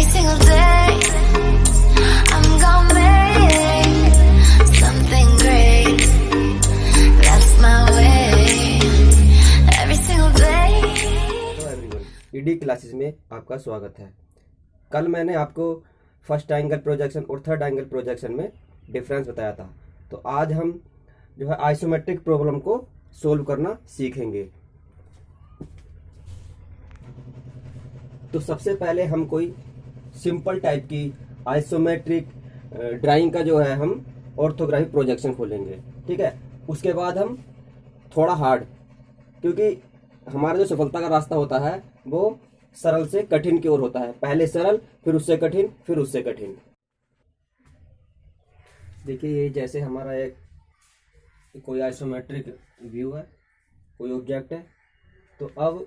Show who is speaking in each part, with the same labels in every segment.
Speaker 1: single day I'm gonna make something great. That's my way. Every single day.
Speaker 2: Hello everyone, ED classes में आपका स्वागत है। कल मैंने आपको फर्स्ट एंगल प्रोजेक्शन और थर्ड एंगल प्रोजेक्शन में डिफरेंस बताया था। तो आज हम जो है आइसोमेट्रिक प्रॉब्लम को सोल्व करना सीखेंगे। तो सबसे पहले हम कोई सिंपल टाइप की आइसोमेट्रिक ड्राइंग का जो है हम ऑर्थोग्राफिक प्रोजेक्शन खोलेंगे, ठीक है। उसके बाद हम थोड़ा हार्ड, क्योंकि हमारा जो सफलता का रास्ता होता है वो सरल से कठिन की ओर होता है। पहले सरल, फिर उससे कठिन, फिर उससे कठिन। देखिए, ये जैसे हमारा एक कोई आइसोमेट्रिक व्यू है, कोई ऑब्जेक्ट है। तो अब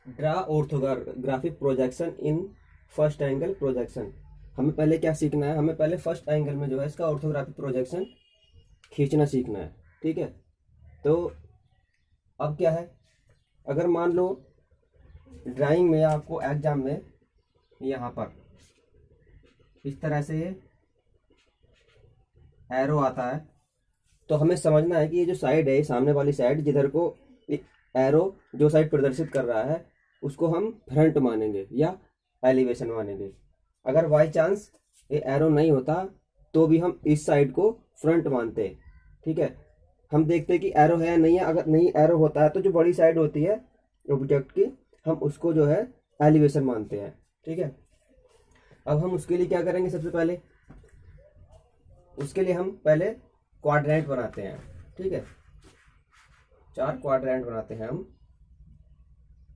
Speaker 2: draw orthographic projection in first angle projection. हमें पहले क्या सीखना है? हमें पहले फर्स्ट एंगल में जो है इसका ऑर्थोग्राफिक प्रोजेक्शन खींचना सीखना है, ठीक है। तो अब क्या है, अगर मान लो ड्राइंग में आपको एग्जाम में यहाँ पर इस तरह से एरो आता है, तो हमें समझना है कि ये जो साइड है, सामने वाली साइड जिधर को एरो जो साइड प्रदर्शित कर रहा है उसको हम फ्रंट मानेंगे या एलिवेशन मानेंगे। अगर बाई चांस ये एरो नहीं होता तो भी हम इस साइड को फ्रंट मानते हैं, ठीक है। हम देखते हैं कि एरो है या नहीं है। अगर नहीं एरो होता है तो जो बड़ी साइड होती है ऑब्जेक्ट की, हम उसको जो है एलिवेशन मानते हैं, ठीक है। अब हम उसके लिए क्या करेंगे? सबसे पहले उसके लिए हम पहले क्वाड्रेंट बनाते हैं, ठीक है। 4 क्वाड्रेंट बनाते हैं हम,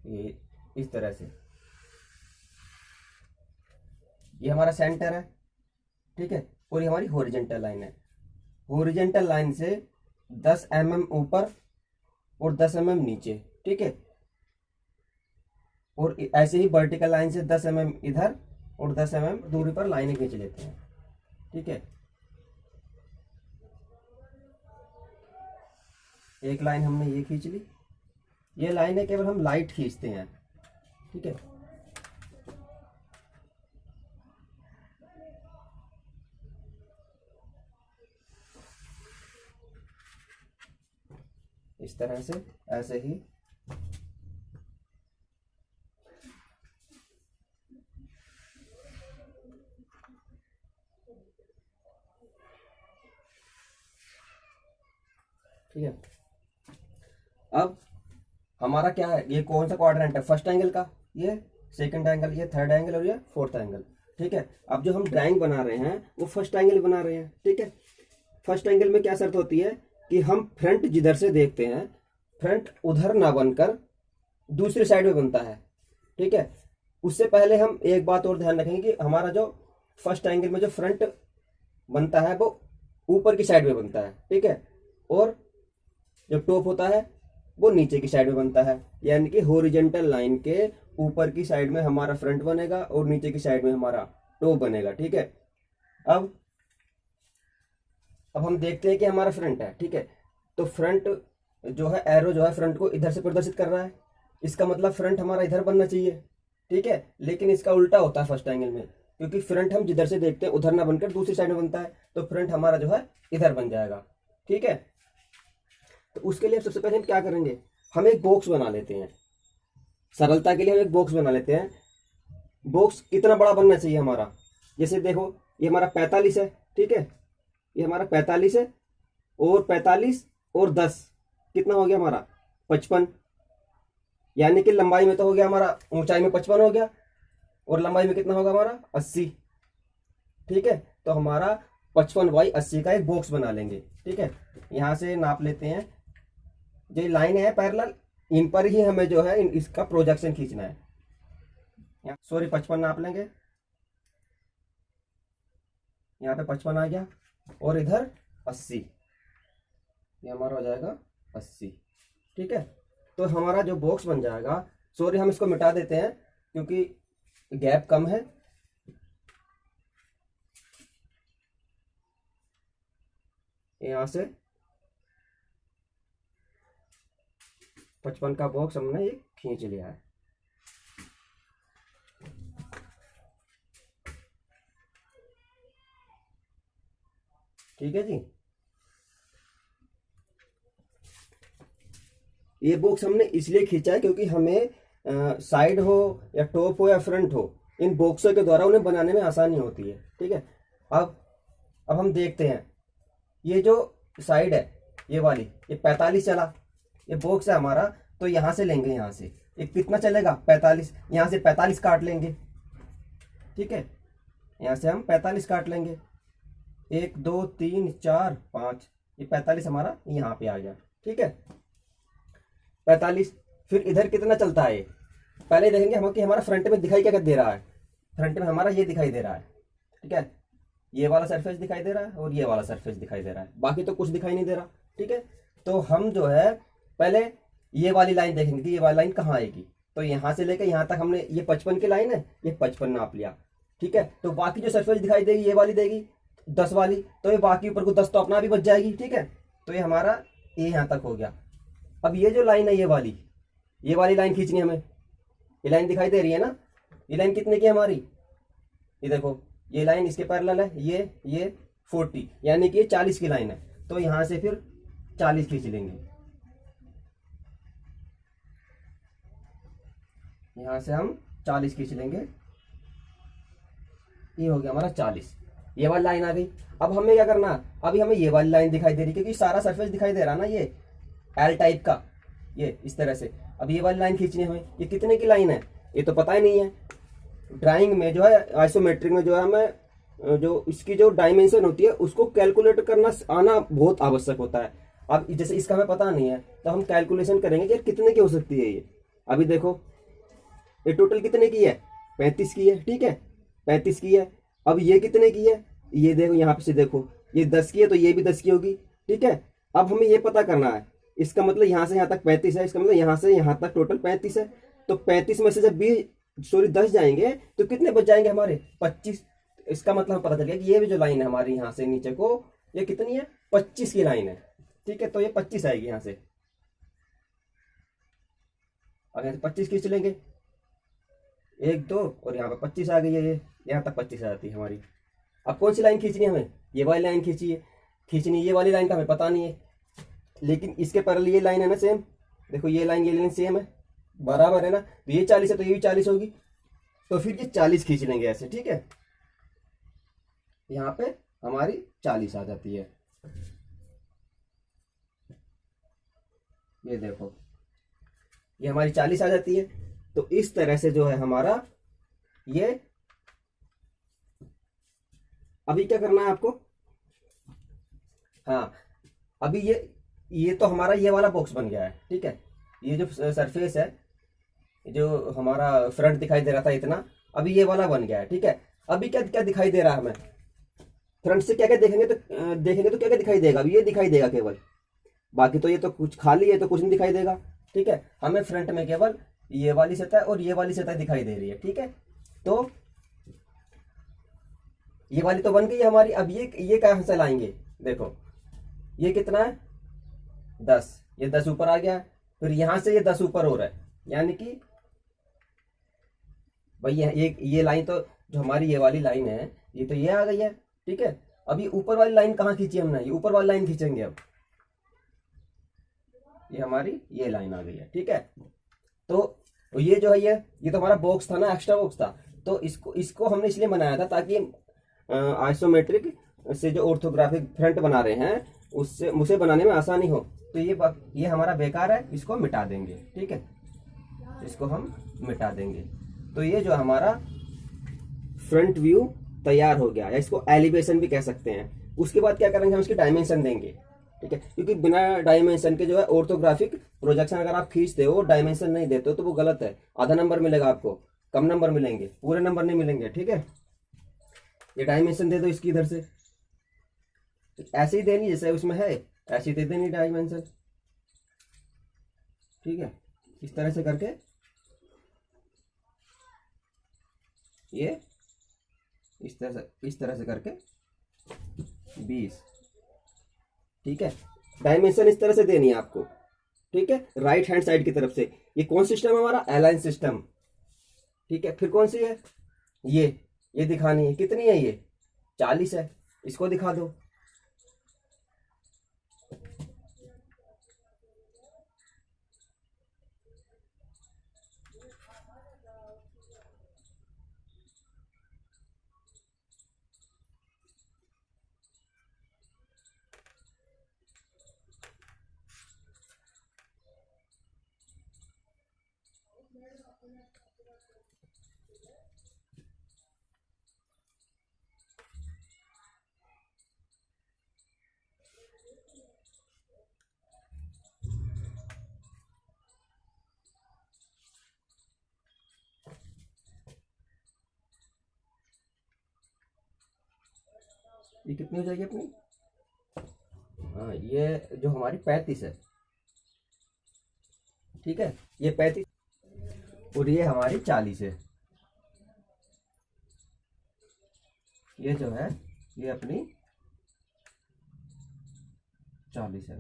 Speaker 2: ये इस तरह से। ये हमारा सेंटर है, ठीक है, और ये हमारी हॉरिजॉन्टल लाइन है। हॉरिजॉन्टल लाइन से 10 mm ऊपर और 10 mm नीचे, ठीक है। और ऐसे ही वर्टिकल लाइन से 10 mm इधर और 10 mm दूरी पर लाइनें खींच लेते हैं, ठीक है। एक लाइन हमने ये खींच ली। ये लाइन है केवल हम लाइट खींचते हैं, ठीक है। इस तरह से, ऐसे ही। ठीक है। अब हमारा क्या है, ये कौन सा क्वाड्रेंट है? फर्स्ट एंगल का, ये सेकंड एंगल, ये थर्ड एंगल और ये फोर्थ एंगल, ठीक है। अब जो हम ड्राइंग बना रहे हैं वो फर्स्ट एंगल बना रहे हैं, ठीक है। फर्स्ट एंगल में क्या शर्त होती है कि हम फ्रंट जिधर से देखते हैं, फ्रंट उधर ना बनकर दूसरी साइड में बनता है, ठीक है। उससे पहले हम एक बात और ध्यान रखेंगे कि हमारा जो फर्स्ट एंगल में जो फ्रंट बनता है वो ऊपर की साइड में बनता है, ठीक है। और जो टॉप होता है वो नीचे की साइड में बनता है। यानी कि हॉरिजॉन्टल लाइन के ऊपर की साइड में हमारा फ्रंट बनेगा और नीचे की साइड में हमारा टॉप बनेगा, ठीक है। अब हम देखते हैं कि हमारा फ्रंट है, ठीक है। तो फ्रंट जो है, एरो जो है फ्रंट को इधर से प्रदर्शित कर रहा है। इसका मतलब फ्रंट हमारा इधर बनना चाहिए, ठीक है। लेकिन इसका उल्टा होता है फर्स्ट एंगल में, क्योंकि फ्रंट हम जिधर से देखते हैं उधर ना बनकर दूसरी साइड में बनता है। तो फ्रंट हमारा जो है इधर बन जाएगा, ठीक है। तो उसके लिए सबसे पहले हम क्या करेंगे, हम एक बॉक्स बना लेते हैं। सरलता के लिए हम एक बॉक्स बना लेते हैं। बॉक्स कितना बड़ा बनना चाहिए हमारा? जैसे देखो, ये हमारा 45 है, ठीक है। ये हमारा 45 है, और 45 और 10 कितना हो गया हमारा? 55। यानी कि लंबाई में तो हो गया हमारा, ऊंचाई में 55 हो गया, और लंबाई में कितना होगा हमारा? 80, ठीक है। तो हमारा 55/80 का एक बॉक्स बना लेंगे, ठीक है। यहां से नाप लेते हैं। जो लाइन है पैरेलल, इन पर ही हमें जो है इसका प्रोजेक्शन खींचना है। सॉरी, 55 नाप लेंगे। यहाँ पे 55 आ गया, और इधर 80, ये हमारा हो जाएगा 80, ठीक है। तो हमारा जो बॉक्स बन जाएगा, सॉरी हम इसको मिटा देते हैं क्योंकि गैप कम है। यहाँ से 55 का बॉक्स हमने ये खींच लिया है। ठीक है जी। ये बॉक्स हमने इसलिए खींचा है क्योंकि हमें साइड हो या टॉप हो या फ्रंट हो, इन बॉक्सों के द्वारा उन्हें बनाने में आसानी होती है। ठीक है, अब हम देखते हैं, ये जो साइड है ये वाली, ये 45 चला, ये बॉक्स है हमारा, तो यहाँ से लेंगे, यहाँ से ये कितना चलेगा 45, यहाँ से 45 काट लेंगे। ठीक है, यहाँ से हम 45 काट लेंगे, 1 2 3 4 5, ये 45 हमारा यहाँ पे आ गया। ठीक है, 45। फिर इधर कितना चलता है, पहले देखेंगे हम कि हमारा फ्रंट में दिखाई क्या क्या दे रहा है। फ्रंट में हमारा ये दिखाई दे रहा है। ठीक है, ये वाला सरफेस दिखाई दे रहा है और ये वाला सरफेस दिखाई दे रहा है, बाकी तो कुछ दिखाई नहीं दे रहा। ठीक है, तो हम जो है पहले ये वाली लाइन देखेंगे कि ये वाली लाइन कहाँ आएगी। तो यहाँ से लेकर यहाँ तक हमने, ये 55 की लाइन है, ये 55 नाप लिया। ठीक है, तो बाकी जो सरफेस दिखाई देगी ये वाली देगी 10 वाली, तो ये बाकी ऊपर को 10 तो अपना भी बच जाएगी। ठीक है, तो ये हमारा ये यहाँ तक हो गया। अब ये जो लाइन है ये वाली लाइन खींचनी है हमें। ये लाइन दिखाई दे रही है ना, ये लाइन कितने की है हमारी, ये देखो, ये लाइन इसके पैरेलल है, ये 40, यानी कि ये 40 की लाइन है। तो यहां से फिर 40 खींच लेंगे, यहां से हम 40 खींच लेंगे, ये हो गया हमारा 40। ये वाली लाइन आ गई। अब हमें क्या करना, अभी हमें ये वाली लाइन दिखाई दे रही, क्योंकि सारा सरफेस दिखाई दे रहा ना, ये एल टाइप का, ये इस तरह से। अब ये वाली लाइन खींचनी है हमें, ये कितने की लाइन है ये तो पता ही नहीं है। ड्राइंग में जो है, आइसोमेट्रिक में जो है, हमें जो इसकी जो डायमेंशन होती है उसको कैलकुलेट करना आना बहुत आवश्यक होता है। अब जैसे इसका हमें पता नहीं है तो हम कैलकुलेशन करेंगे कि कितने की हो सकती है ये। अभी देखो ये टोटल कितने की है, 35 की है। ठीक है, 35 की है। अब ये कितने की है, ये देखो यहाँ पे से देखो, ये 10 की है, तो ये भी 10 की होगी। ठीक है, अब हमें ये पता करना है, इसका मतलब यहाँ से यहाँ तक 35 है, इसका मतलब यहाँ से यहाँ तक टोटल 35 है। तो 35 में से जब 10 जाएंगे तो कितने बच जाएंगे हमारे, 25। इसका मतलब हम पता चल गया कि ये भी जो लाइन है हमारी यहाँ से नीचे को, ये कितनी है, 25 की लाइन है। ठीक है, तो ये 25 आएगी यहाँ से। अब यहाँ से 25 खींच लेंगे, 1 2 और यहाँ पे 25 आ गई है, ये यहाँ तक 25 आ जाती है हमारी। अब कौन सी लाइन खींचनी है हमें, ये वाली लाइन खींचनी, ये वाली लाइन का हमें पता नहीं है, लेकिन इसके पैरेलल ये लाइन है ना सेम, देखो ये लाइन सेम है, बराबर है ना, तो ये 40 है तो ये भी 40 होगी, तो फिर ये 40 खींच लेंगे ऐसे। ठीक है, यहाँ पे हमारी 40 आ जाती है। ये देखो ये हमारी 40 आ जाती है। तो इस तरह से जो है हमारा ये, अभी क्या करना है आपको, हाँ अभी ये तो हमारा ये वाला बॉक्स बन गया है। ठीक है, ये जो सरफेस है, जो हमारा फ्रंट दिखाई दे रहा था इतना, अभी ये वाला बन गया है। ठीक है, अभी क्या क्या दिखाई दे रहा है हमें, फ्रंट से क्या क्या देखेंगे तो क्या क्या दिखाई देगा, अभी ये दिखाई देगा केवल, बाकी तो ये तो कुछ खाली है, तो कुछ नहीं दिखाई देगा। ठीक है, हमें फ्रंट में केवल ये वाली सतह और ये वाली सतह दिखाई दे रही है। ठीक है, तो ये वाली तो बन गई हमारी। अब ये कहां से लाएंगे, देखो ये कितना है, 10, ये 10 ऊपर आ गया, फिर यहां से ये 10 ऊपर हो रहा है, यानी कि भाई ये लाइन तो जो हमारी ये वाली लाइन है, ये तो ये आ गई है। ठीक है, अब ये ऊपर वाली लाइन कहाँ खींची हमने, ये ऊपर वाली लाइन खींचेंगे। अब ये हमारी ये लाइन आ गई है। ठीक है, तो ये जो है ये तो हमारा बॉक्स था ना, एक्स्ट्रा बॉक्स था, तो इसको हमने इसलिए बनाया था ताकि आइसोमेट्रिक से जो ऑर्थोग्राफिक फ्रंट बना रहे हैं उससे मुझे बनाने में आसानी हो। तो ये हमारा बेकार है, इसको मिटा देंगे। ठीक है, इसको हम मिटा देंगे। तो ये जो हमारा फ्रंट व्यू तैयार हो गया, या इसको एलिवेशन भी कह सकते हैं। उसके बाद क्या करेंगे, हम इसकी डायमेंशन देंगे। ठीक है, क्योंकि बिना डायमेंशन के जो है ऑर्थोग्राफिक प्रोजेक्शन अगर आप खींचते हो, डायमेंशन नहीं देते हो, तो वो गलत है। आधा नंबर मिलेगा आपको, कम नंबर मिलेंगे, पूरे नंबर नहीं मिलेंगे। ठीक है, ये डायमेंशन दे दो इसकी, इधर से ऐसे ही देनी जैसे उसमें है, ऐसे ही दे देनी डायमेंशन। ठीक है, इस तरह से करके ये इस तरह से करके 20। ठीक है, डायमेंशन इस तरह से देनी है आपको। ठीक है, राइट हैंड साइड की तरफ से। ये कौन सिस्टम है हमारा, अलाइन सिस्टम। ठीक है, फिर कौन सी है, ये दिखानी है, कितनी है, ये 40 है, इसको दिखा दो। ये कितनी हो जाएगी अपनी? हाँ, ये जो हमारी 35 है, ठीक है, ये 35 और ये हमारी 40 है। ये जो है ये अपनी 40 है।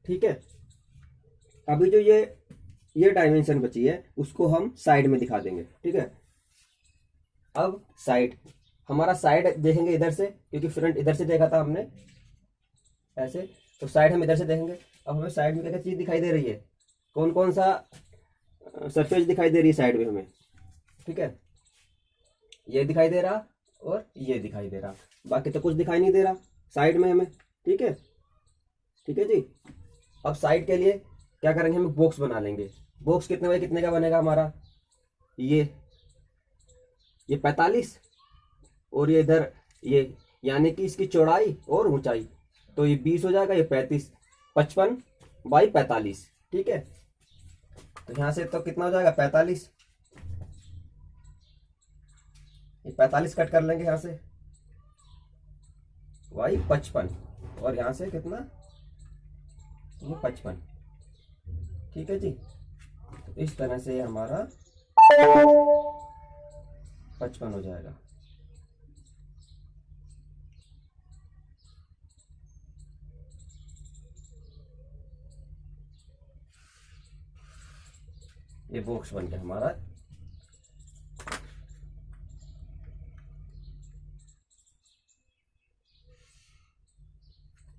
Speaker 2: ठीक है, अभी जो ये डायमेंशन बची है उसको हम साइड में दिखा देंगे। ठीक है, अब साइड, हमारा साइड देखेंगे इधर से, क्योंकि फ्रंट इधर से देखा था हमने ऐसे, तो साइड हम इधर से देखेंगे। अब हमें साइड में क्या क्या चीज दिखाई दे रही है, कौन कौन सा सरफेस दिखाई दे रही है साइड में हमें? ठीक है, ये दिखाई दे रहा और ये दिखाई दे रहा, बाकी तो कुछ दिखाई नहीं दे रहा साइड में हमें। ठीक है, ठीक है जी। अब साइड के लिए क्या करेंगे, हम बॉक्स बना लेंगे। बॉक्स कितने बाई कितने का बनेगा हमारा? ये 45 और ये इधर ये, यानी कि इसकी चौड़ाई और ऊंचाई, तो ये 20 हो जाएगा, ये 35, 55 बाई 45। ठीक है, तो यहां से तो कितना हो जाएगा 45, ये 45 कट कर लेंगे यहां से, बाई 55, और यहां से कितना, ये 55। ठीक है जी, तो इस तरह से हमारा 55 हो जाएगा। ये बॉक्स बन गया हमारा।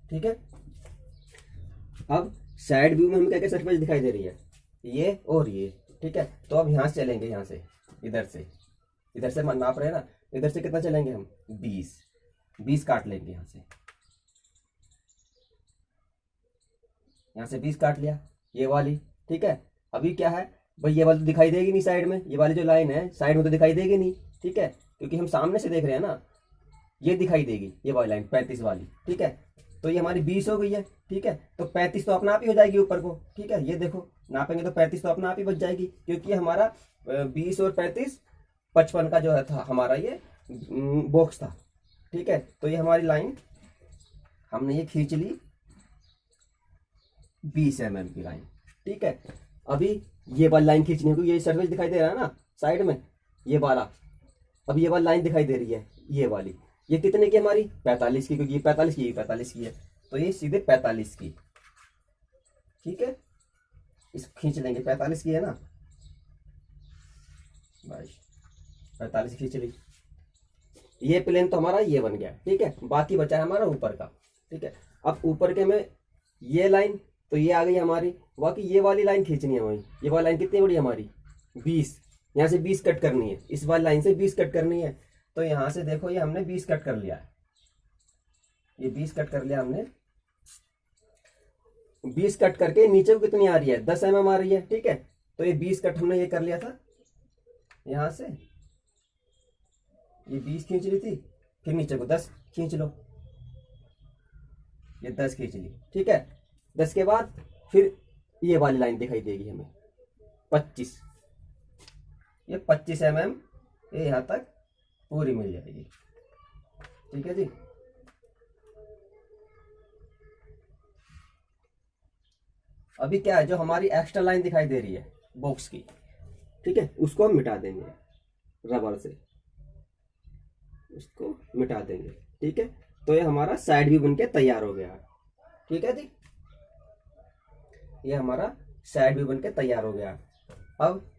Speaker 2: ठीक है, अब साइड व्यू में हमें क्या क्या सरफेस दिखाई दे रही है, ये और ये। ठीक है, तो अब यहां से चलेंगे, यहां से इधर से नाप रहे हैं ना, इधर से कितना चलेंगे हम, 20 काट लेंगे यहां से, यहां से 20 काट लिया ये वाली। ठीक है, अभी क्या है भाई, ये वाली तो दिखाई देगी नहीं साइड में, ये वाली जो लाइन है साइड में तो दिखाई देगी नहीं। ठीक है, क्योंकि हम सामने से देख रहे हैं ना, ये दिखाई देगी ये वाली लाइन 35 वाली। ठीक है, तो ये हमारी 20 हो गई है। ठीक है, तो 35 तो अपना आप ही हो जाएगी ऊपर को। ठीक है, ये देखो नापेंगे तो 35 तो अपना आप ही बच जाएगी, क्योंकि हमारा 20 और 35 55 का जो है था हमारा ये बॉक्स था। ठीक है, तो ये हमारी लाइन हमने ये खींच ली 20 mm की लाइन। ठीक है, अभी ये वाली लाइन खींचनी है, क्योंकि ये सर्फेस दिखाई दे रहा है ना साइड में, ये वाला। अब ये वाली लाइन दिखाई दे रही है, ये वाली, ये कितने की हमारी 45 की, क्योंकि ये 45 की, ये 45 की है, तो ये सीधे 45 की। ठीक है, इस खींच लेंगे, 45 की है ना भाई, 45 खींच ली। ये प्लेन तो हमारा ये बन गया। ठीक है, बाकी बचा है हमारा ऊपर का। ठीक है, अब ऊपर के में ये लाइन तो ये आ गई हमारी, बाकी ये वाली लाइन खींचनी है वही। ये वाली लाइन कितनी बड़ी हमारी 20, यहाँ से 20 कट करनी है, इस वाली लाइन से 20 कट करनी है। तो यहाँ से देखो ये हमने 20 कट कर लिया है, ये 20 कट कर लिया हमने। 20 कट करके नीचे को कितनी आ रही है, 10 mm आ रही है। ठीक है, तो ये 20 कट हमने ये कर लिया था, यहाँ से ये 20 खींच ली थी, फिर नीचे को 10 खींच लो, ये 10 खींच ली। ठीक है, 10 के बाद फिर ये वाली लाइन दिखाई देगी हमें 25, ये 25 mm ये यहाँ तक पूरी मिल जाएगी। ठीक है जी, अभी क्या है, जो हमारी एक्स्ट्रा लाइन दिखाई दे रही है बॉक्स की, ठीक है, उसको हम मिटा देंगे रबर से, उसको मिटा देंगे। ठीक है, तो ये हमारा साइड भी बनके तैयार हो गया। ठीक है जी, ये हमारा साइड भी बनके तैयार हो गया। अब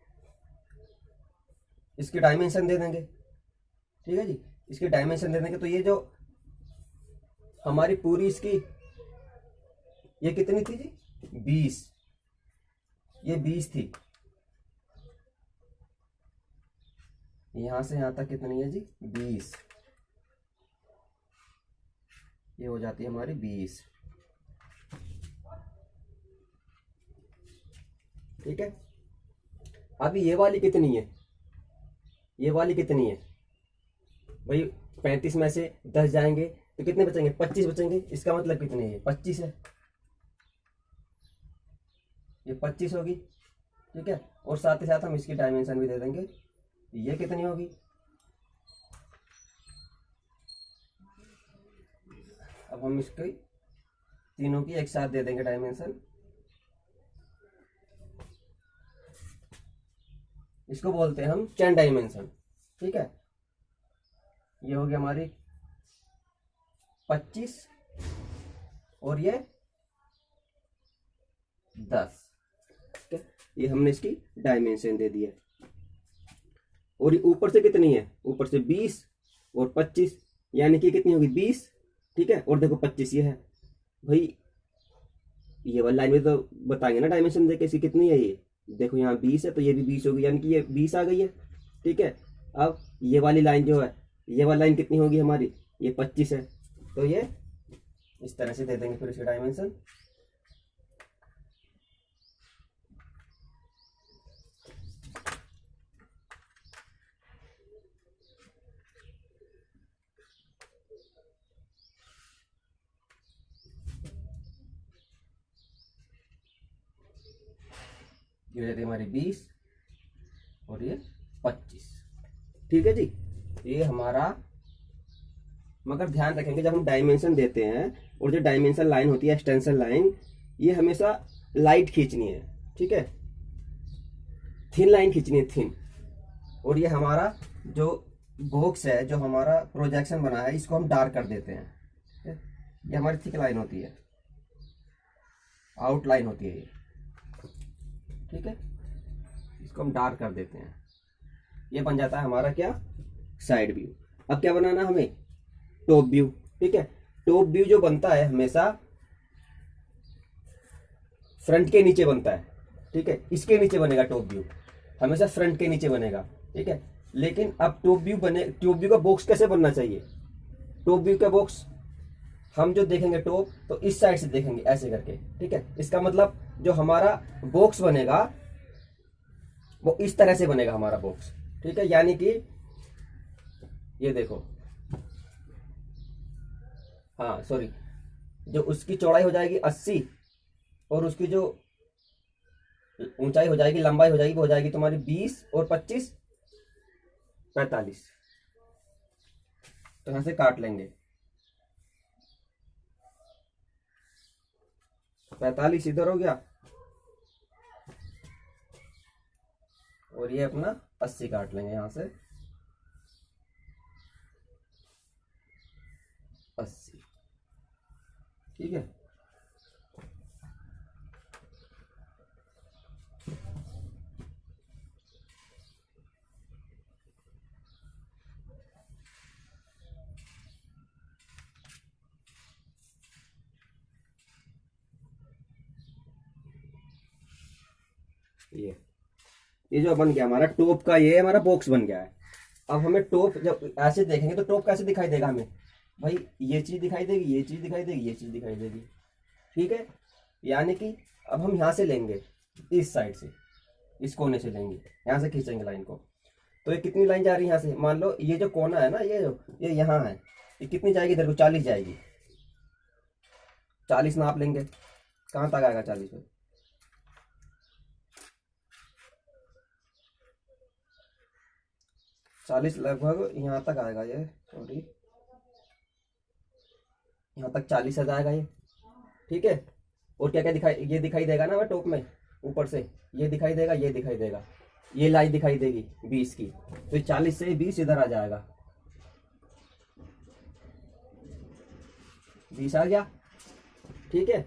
Speaker 2: इसकी डायमेंशन दे देंगे। ठीक है जी, इसकी डायमेंशन दे देंगे, तो ये जो हमारी पूरी इसकी ये कितनी थी जी, 20, ये 20 थी, यहाँ से यहाँ तक कितनी है जी 20, ये हो जाती है हमारी 20। ठीक है, अभी ये वाली कितनी है, ये वाली कितनी है भाई, 35 में से 10 जाएंगे तो कितने बचेंगे, 25 बचेंगे। इसका मतलब कितने है, 25 है, ये 25 होगी। ठीक है, और साथ ही साथ हम इसकी डायमेंशन भी दे देंगे, ये कितनी होगी, अब हम इसकी तीनों की एक साथ दे देंगे डायमेंशन। इसको बोलते हैं हम चेन डायमेंशन। ठीक है, ये होगी हमारी 25 और ये 10। ठीक है, ये हमने इसकी डायमेंशन दे दी है। और ये ऊपर से कितनी है, ऊपर से 20 और 25, यानी कि कितनी होगी 20। ठीक है, और देखो 25 ये है भाई, ये वाली लाइन में तो बताएंगे ना डायमेंशन देके इसकी कितनी है। ये देखो यहाँ 20 है तो ये भी 20 होगी, यानी कि ये 20 आ गई है। ठीक है, अब ये वाली लाइन जो है, ये वाली लाइन कितनी होगी हमारी, ये 25 है, तो ये इस तरह से दे देंगे फिर इसकी डायमेंशन। ये हो जाती है हमारी 20 और ये 25। ठीक है जी, ये हमारा, मगर ध्यान रखेंगे जब हम डायमेंशन देते हैं और जो डायमेंशन लाइन होती है एक्सटेंशन लाइन, ये हमेशा लाइट खींचनी है। ठीक है, थिन लाइन खींचनी है, थिन। और ये हमारा जो बॉक्स है, जो हमारा प्रोजेक्शन बना है, इसको हम डार्क कर देते हैं। ये हमारी थिक लाइन होती है, आउटलाइन होती है ये। ठीक है, इसको हम डार्क कर देते हैं, ये बन जाता है हमारा क्या, साइड व्यू। अब क्या बनाना हमें, टॉप व्यू। ठीक है, टॉप व्यू जो बनता है हमेशा फ्रंट के नीचे बनता है। ठीक है, इसके नीचे बनेगा टॉप व्यू, हमेशा फ्रंट के नीचे बनेगा। ठीक है, लेकिन अब टॉप व्यू का बॉक्स कैसे बनना चाहिए, टॉप व्यू का बॉक्स हम जो देखेंगे टॉप, तो इस साइड से देखेंगे ऐसे करके। ठीक है, इसका मतलब जो हमारा बॉक्स बनेगा वो इस तरह से बनेगा हमारा बॉक्स। ठीक है, यानी कि ये देखो, हाँ सॉरी, जो उसकी चौड़ाई हो जाएगी 80 और उसकी जो ऊंचाई हो जाएगी, लंबाई हो जाएगी, वो हो जाएगी तुम्हारी 20 और 25 45। तो यहां से काट लेंगे, 45 इधर हो गया और ये अपना 80 काट लेंगे यहां से, 80। ठीक है, ये जो बन गया हमारा टॉप का, ये हमारा बॉक्स बन गया है। अब हमें टॉप जब ऐसे देखेंगे तो टॉप कैसे दिखाई देगा हमें भाई, ये चीज दिखाई देगी, ये चीज दिखाई देगी, ये चीज दिखाई देगी। ठीक है, यानी कि अब हम यहाँ से लेंगे, इस साइड से, इस कोने से लेंगे, यहाँ से खींचेंगे लाइन को। तो ये कितनी लाइन जा रही है यहाँ से, मान लो ये जो कोना है ना, ये यहाँ है, ये कितनी जाएगी इधर को, 40 जाएगी। 40 नाप लेंगे, कहाँ तक आएगा 40 पे, 40 लगभग यहाँ तक आएगा ये, सॉरी यहाँ तक 40 आ जाएगा ये। ठीक है, और क्या क्या दिखाई, ये दिखाई देगा ना टॉप में, ऊपर से ये दिखाई देगा, ये दिखाई देगा, ये लाइन दिखाई देगी 20 की, तो 40 से 20 इधर आ जाएगा, 20 आ गया। ठीक है,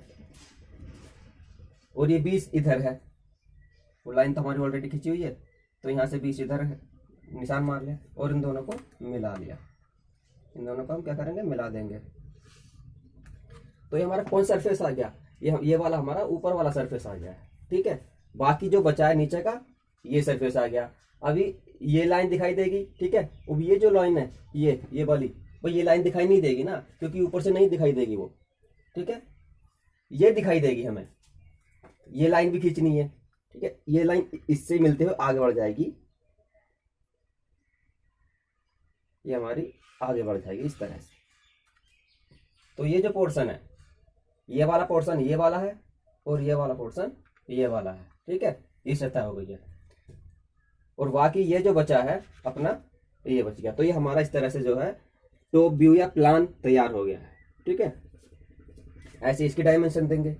Speaker 2: और ये 20 इधर है, वो लाइन तो हमारी ऑलरेडी खींची हुई है, तो यहाँ से 20 इधर है, निशान मार लिया और इन दोनों को मिला लिया। इन दोनों को हम क्या करेंगे, मिला देंगे। तो ये हमारा कौन सरफेस आ गया, ये वाला हमारा ऊपर वाला सरफेस आ गया है। ठीक है, बाकी जो बचा है नीचे का, ये सरफेस आ गया। अभी ये लाइन दिखाई देगी, ठीक है। अब ये जो लाइन है ये वाली, वो ये लाइन दिखाई नहीं देगी ना, क्योंकि ऊपर से नहीं दिखाई देगी वो, ठीक है। ये दिखाई देगी हमें, ये लाइन भी खींचनी है, ठीक है। ये लाइन इससे मिलते हुए आगे बढ़ जाएगी, ये हमारी आगे बढ़ जाएगी इस तरह से। तो ये जो पोर्शन है, ये वाला पोर्शन ये वाला है, और ये वाला पोर्शन ये वाला है, ठीक है। ये सतह हो गई है, और बाकी ये जो बचा है अपना, ये बच गया। तो ये हमारा इस तरह से जो है टॉप व्यू या प्लान तैयार हो गया है, ठीक है। ऐसे इसकी डायमेंशन देंगे,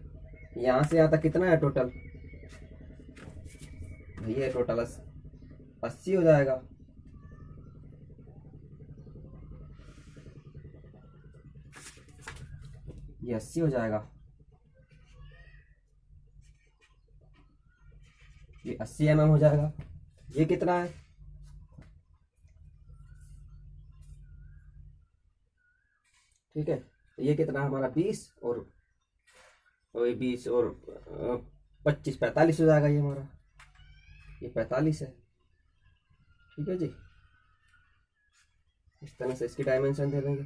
Speaker 2: यहाँ से यहाँ तक कितना है टोटल, ये टोटल 80 हो जाएगा। ये 80 हो जाएगा, ये 80 mm हो जाएगा। ये कितना है, ठीक है। ये कितना है हमारा 20 और 20 और 25 45 हो जाएगा ये हमारा, ये 45 है, ठीक है जी। इस तरह से इसकी डायमेंशन दे देंगे।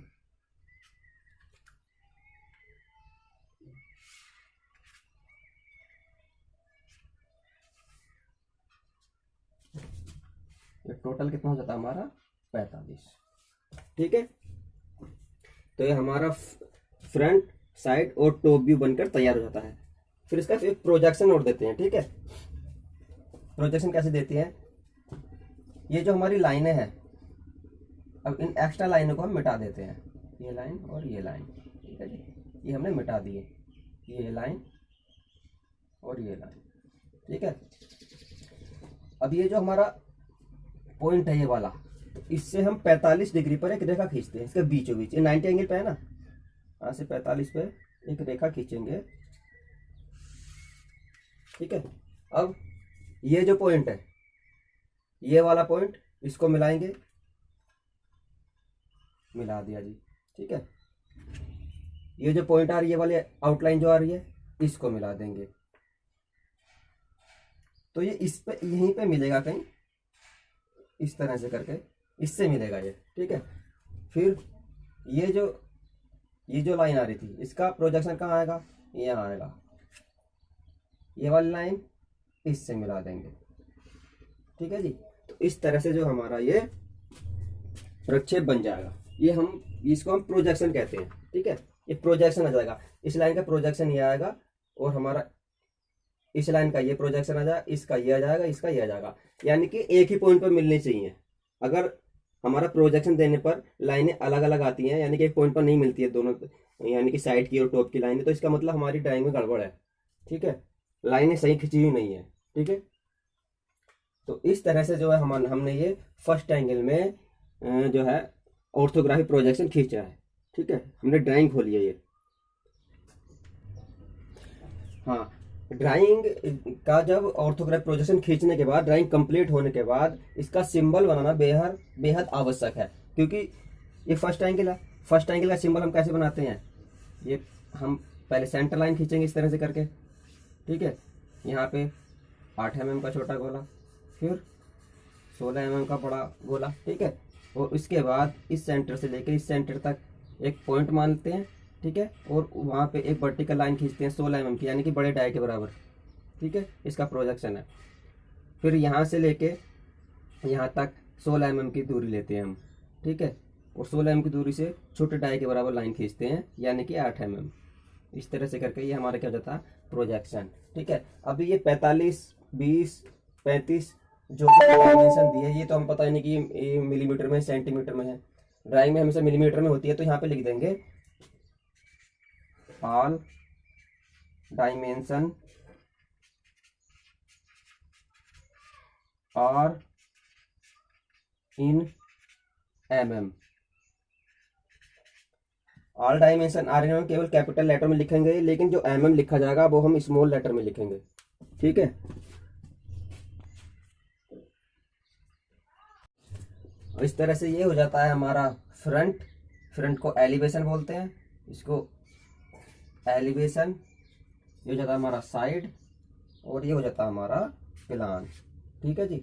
Speaker 2: ये टोटल कितना हो जाता है हमारा 45, ठीक है। तो ये हमारा फ्रंट, साइड और टॉप व्यू बनकर तैयार हो जाता है। फिर इसका एक प्रोजेक्शन और देते हैं, ठीक है। प्रोजेक्शन कैसे देते हैं, ये जो हमारी लाइनें हैं, अब इन एक्स्ट्रा लाइनों को हम मिटा देते हैं, ये लाइन और ये लाइन, ठीक है जी। ये हमने मिटा दिए, ये लाइन और ये लाइन, ठीक है। अब ये जो हमारा पॉइंट है ये वाला, तो इससे हम 45 डिग्री पर एक रेखा खींचते हैं, इसके बीचों बीच। ये 90 एंगल पे है ना, यहाँ से 45 पे एक रेखा खींचेंगे, ठीक है। अब ये जो पॉइंट है, ये वाला पॉइंट, इसको मिलाएंगे, मिला दिया जी, ठीक है। ये जो पॉइंट आ रही है, ये वाली आउटलाइन जो आ रही है, इसको मिला देंगे। तो ये इस पे यहीं पे मिलेगा कहीं, इस तरह से करके इससे मिलेगा ये, ठीक है। फिर ये जो लाइन आ रही थी, इसका प्रोजेक्शन कहाँ आएगा, यहाँ आएगा। ये वाली लाइन इससे मिला देंगे, ठीक है जी। तो इस तरह से जो हमारा ये प्रक्षेप बन जाएगा, इसको हम प्रोजेक्शन कहते हैं, ठीक है। ये प्रोजेक्शन आ जाएगा, इस लाइन का प्रोजेक्शन ये आएगा, और हमारा इस लाइन का ये प्रोजेक्शन आ जाएगा, इसका ये आ जाएगा, इसका ये आ जाएगा। यानी कि एक ही पॉइंट पर मिलनी चाहिए। अगर हमारा प्रोजेक्शन देने पर लाइनें अलग अलग आती हैं, यानी कि एक पॉइंट पर नहीं मिलती है दोनों, यानी कि साइड की और टॉप की लाइनें, तो इसका मतलब हमारी ड्राइंग में गड़बड़ है, ठीक है। लाइनें सही खींची हुई नहीं है, ठीक है। तो इस तरह से जो है हमने ये फर्स्ट एंगल में जो है ऑर्थोग्राफी प्रोजेक्शन खींचा है, ठीक है। हमने ड्राइंग खोली है ये। हाँ, ड्राइंग का जब ऑर्थोग्राफी प्रोजेक्शन खींचने के बाद, ड्राइंग कंप्लीट होने के बाद, इसका सिंबल बनाना बेहद आवश्यक है, क्योंकि ये फर्स्ट एंगल है। फर्स्ट एंगल का सिंबल हम कैसे बनाते हैं, ये हम पहले सेंटर लाइन खींचेंगे इस तरह से करके, ठीक है। यहाँ पे 8 mm का छोटा गोला, फिर 16 mm का बड़ा गोला, ठीक है। और उसके बाद इस सेंटर से लेकर इस सेंटर तक एक पॉइंट मानते हैं, ठीक है। और वहाँ पे एक वर्टिकल लाइन खींचते हैं 16 mm की, यानी कि बड़े डाई के बराबर, ठीक है। इसका प्रोजेक्शन है। फिर यहाँ से लेके यहाँ तक 16 mm की दूरी लेते हैं हम, ठीक है। और 16 mm की दूरी से छोटे डाई के बराबर लाइन खींचते हैं, यानी कि 8 mm। इस तरह से करके ये हमारा क्या हो जाता है, प्रोजेक्शन, ठीक है। अभी ये 45, 20, 35 जो भी डायमेंशन दिए, ये तो हम पता नहीं कि ये मिलीमीटर में सेंटीमीटर में है। ड्राइंग में हमेशा मिलीमीटर में होती है, तो यहाँ पे लिख देंगे all dimension are in mm। All dimension are in केवल कैपिटल लेटर में लिखेंगे, लेकिन जो mm लिखा जाएगा वो हम स्मॉल लेटर में लिखेंगे, ठीक है। इस तरह से ये हो जाता है हमारा फ्रंट को एलिवेशन बोलते हैं, इसको एलिवेशन। ये हो जाता है हमारा साइड, और ये हो जाता है हमारा प्लान, ठीक है जी।